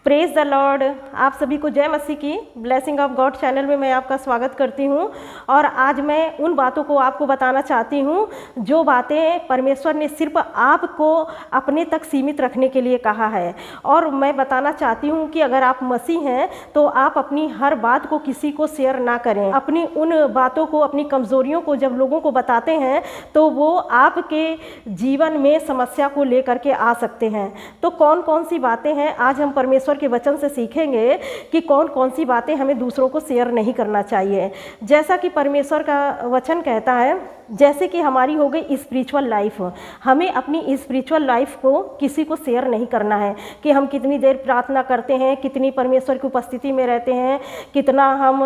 Praise the Lord. आप सभी को जय मसीह की। ब्लेसिंग ऑफ गॉड चैनल में मैं आपका स्वागत करती हूं और आज मैं उन बातों को आपको बताना चाहती हूं जो बातें परमेश्वर ने सिर्फ आपको अपने तक सीमित रखने के लिए कहा है। और मैं बताना चाहती हूं कि अगर आप मसीह हैं तो आप अपनी हर बात को किसी को शेयर ना करें। अपनी उन बातों को, अपनी कमज़ोरियों को जब लोगों को बताते हैं तो वो आपके जीवन में समस्या को लेकर के आ सकते हैं। तो कौन कौन सी बातें हैं आज हम परमेश्वर के वचन से सीखेंगे कि कौन कौन सी बातें हमें दूसरों को शेयर नहीं करना चाहिए। जैसा कि परमेश्वर का वचन कहता है, जैसे कि हमारी हो गई स्पिरिचुअल लाइफ, हमें अपनी स्पिरिचुअल लाइफ को किसी को शेयर नहीं करना है कि हम कितनी देर प्रार्थना करते हैं, कितनी परमेश्वर की उपस्थिति में रहते हैं, कितना हम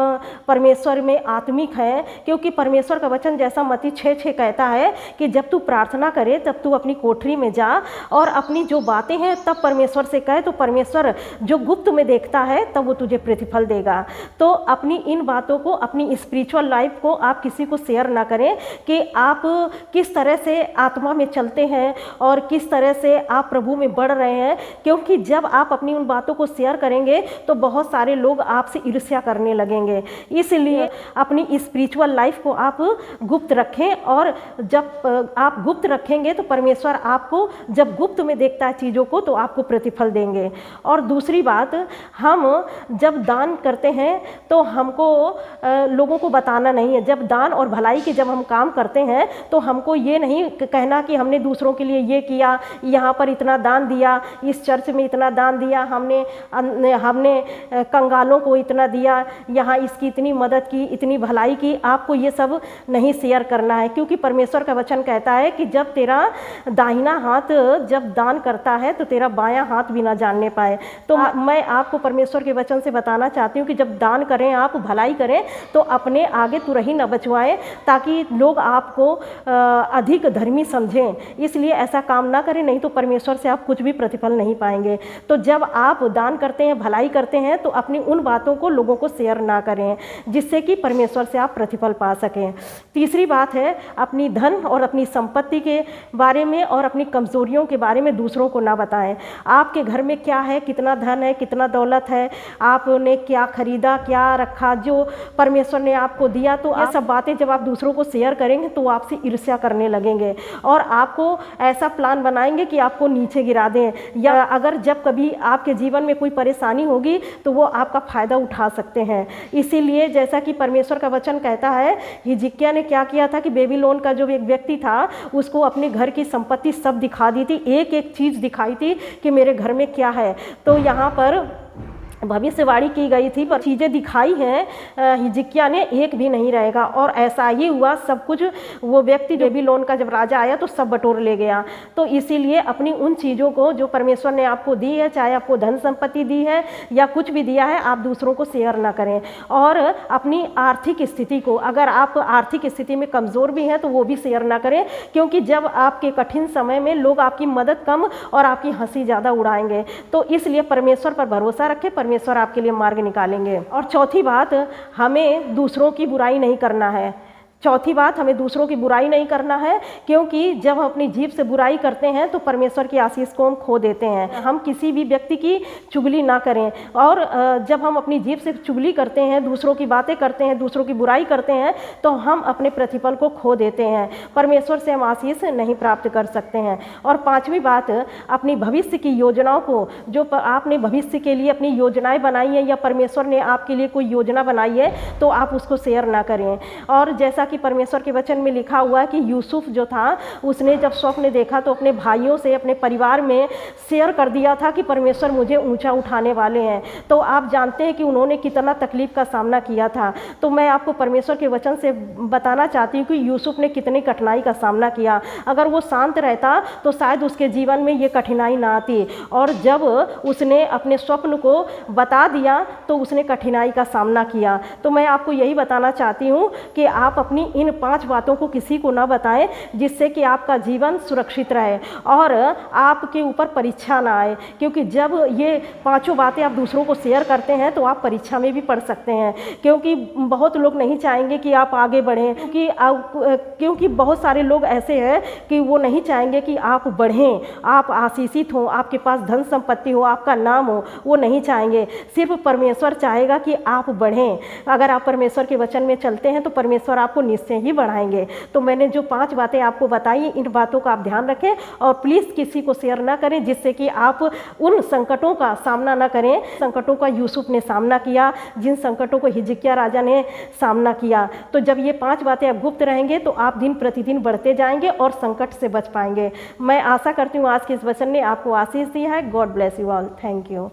परमेश्वर में आत्मिक हैं। क्योंकि परमेश्वर का वचन जैसा मत्ती 6:6 कहता है कि जब तू प्रार्थना करे तब तू अपनी कोठरी में जा और अपनी जो बातें हैं तब परमेश्वर से कहे, तो परमेश्वर जो गुप्त में देखता है तब वो तुझे प्रतिफल देगा। तो अपनी इन बातों को, अपनी स्पिरिचुअल लाइफ को आप किसी को शेयर ना करें कि आप किस तरह से आत्मा में चलते हैं और किस तरह से आप प्रभु में बढ़ रहे हैं। क्योंकि जब आप अपनी उन बातों को शेयर करेंगे तो बहुत सारे लोग आपसे ईर्ष्या करने लगेंगे। इसलिए अपनी स्पिरिचुअल लाइफ को आप गुप्त रखें, और जब आप गुप्त रखेंगे तो परमेश्वर आपको जब गुप्त में देखता है चीज़ों को तो आपको प्रतिफल देंगे। और दूसरी बात, हम जब दान करते हैं तो हमको लोगों को बताना नहीं है। जब दान और भलाई के जब हम काम करते हैं तो हमको ये नहीं कहना कि हमने दूसरों के लिए ये किया, यहाँ पर इतना दान दिया, इस चर्च में इतना दान दिया, हमने कंगालों को इतना दिया, यहाँ इसकी इतनी मदद की, इतनी भलाई की। आपको ये सब नहीं शेयर करना है, क्योंकि परमेश्वर का वचन कहता है कि जब तेरा दाहिना हाथ जब दान करता है तो तेरा बायां हाथ भी ना जानने पाए। तो मैं आपको परमेश्वर के वचन से बताना चाहती हूँ कि जब दान करें, आप भलाई करें तो अपने आगे तुरही न बचवाएं, ताकि लोग आपको अधिक धर्मी समझें। इसलिए ऐसा काम ना करें, नहीं तो परमेश्वर से आप कुछ भी प्रतिफल नहीं पाएंगे। तो जब आप दान करते हैं, भलाई करते हैं, तो अपनी उन बातों को लोगों को शेयर ना करें जिससे कि परमेश्वर से आप प्रतिफल पा सकें। तीसरी बात है, अपनी धन और अपनी संपत्ति के बारे में और अपनी कमज़ोरियों के बारे में दूसरों को ना बताएं। आपके घर में क्या है, कितना धन है, कितना दौलत है, आपने क्या खरीदा, क्या रखा, जो परमेश्वर ने आपको दिया, तो ये सब बातें जब आप दूसरों को शेयर करेंगे तो आपसे ईर्ष्या करने लगेंगे और आपको ऐसा प्लान बनाएंगे कि आपको नीचे गिरा दें, या अगर जब कभी आपके जीवन में कोई परेशानी होगी तो वो आपका फ़ायदा उठा सकते हैं। इसीलिए जैसा कि परमेश्वर का वचन कहता है, हिजकिय्याह ने क्या किया था कि बेबीलोन का जो एक व्यक्ति था उसको अपने घर की संपत्ति सब दिखा दी थी, एक एक चीज़ दिखाई थी कि मेरे घर में क्या है। तो यहाँ पर भविष्यवाणी की गई थी, पर चीज़ें दिखाई हैं हिजकिय्याह ने, एक भी नहीं रहेगा। और ऐसा ही हुआ, सब कुछ वो व्यक्ति बेबीलोन का जब राजा आया तो सब बटोर ले गया। तो इसीलिए अपनी उन चीज़ों को जो परमेश्वर ने आपको दी है, चाहे आपको धन संपत्ति दी है या कुछ भी दिया है, आप दूसरों को शेयर ना करें। और अपनी आर्थिक स्थिति को, अगर आप आर्थिक स्थिति में कमज़ोर भी हैं तो वो भी शेयर ना करें, क्योंकि जब आपके कठिन समय में लोग आपकी मदद कम और आपकी हंसी ज़्यादा उड़ाएंगे। तो इसलिए परमेश्वर पर भरोसा रखें, परमेश्वर आपके लिए मार्ग निकालेंगे। और चौथी बात, हमें दूसरों की बुराई नहीं करना है। चौथी बात, हमें दूसरों की बुराई नहीं करना है, क्योंकि जब हम अपनी जीभ से बुराई करते हैं तो परमेश्वर की आशीष को हम खो देते हैं। हम किसी भी व्यक्ति की चुगली ना करें, और जब हम अपनी जीभ से चुगली करते हैं, दूसरों की बातें करते हैं, दूसरों की बुराई करते हैं, तो हम अपने प्रतिफल को खो देते हैं, परमेश्वर से हम आशीष नहीं प्राप्त कर सकते हैं। और पांचवी बात, अपनी भविष्य की योजनाओं को, जो आपने भविष्य के लिए अपनी योजनाएं बनाई हैं या परमेश्वर ने आपके लिए कोई योजना बनाई है, तो आप उसको शेयर ना करें। और जैसा कि परमेश्वर के वचन में लिखा हुआ है कि यूसुफ जो था, उसने जब स्वप्न देखा तो अपने भाइयों से, अपने परिवार में शेयर कर दिया था कि परमेश्वर मुझे ऊंचा उठाने वाले हैं। तो आप जानते हैं कि उन्होंने कितना तकलीफ का सामना किया था। तो मैं आपको परमेश्वर के वचन से बताना चाहती हूँ कि यूसुफ ने कितनी कठिनाई का सामना किया। अगर वो शांत रहता तो शायद उसके जीवन में ये कठिनाई ना आती, और जब उसने अपने स्वप्न को बता दिया तो उसने कठिनाई का सामना किया। तो मैं आपको यही बताना चाहती हूँ कि आप अपनी अपनी इन 5 बातों को किसी को ना बताएं, जिससे कि आपका जीवन सुरक्षित रहे और आपके ऊपर परीक्षा ना आए, क्योंकि जब ये 5 बातें आप दूसरों को शेयर करते हैं तो आप परीक्षा में भी पढ़ सकते हैं। क्योंकि बहुत लोग नहीं चाहेंगे कि आप आगे बढ़ें, क्योंकि बहुत सारे लोग ऐसे हैं कि वो नहीं चाहेंगे कि आप बढ़ें, आप आशीषित हो, आपके पास धन संपत्ति हो, आपका नाम हो, वो नहीं चाहेंगे। सिर्फ परमेश्वर चाहेगा कि आप बढ़ें। अगर आप परमेश्वर के वचन में चलते हैं तो परमेश्वर आपको निश्चय ही बढ़ाएंगे। तो मैंने जो 5 बातें आपको बताई, इन बातों का आप ध्यान रखें और प्लीज़ किसी को शेयर ना करें, जिससे कि आप उन संकटों का सामना ना करें। संकटों का यूसुफ ने सामना किया, जिन संकटों को हिजकिय्याह राजा ने सामना किया। तो जब ये 5 बातें आप गुप्त रहेंगे तो आप दिन प्रतिदिन बढ़ते जाएंगे और संकट से बच पाएंगे। मैं आशा करती हूँ आज के इस वचन ने आपको आशीष दिया है। God bless you all. Thank you.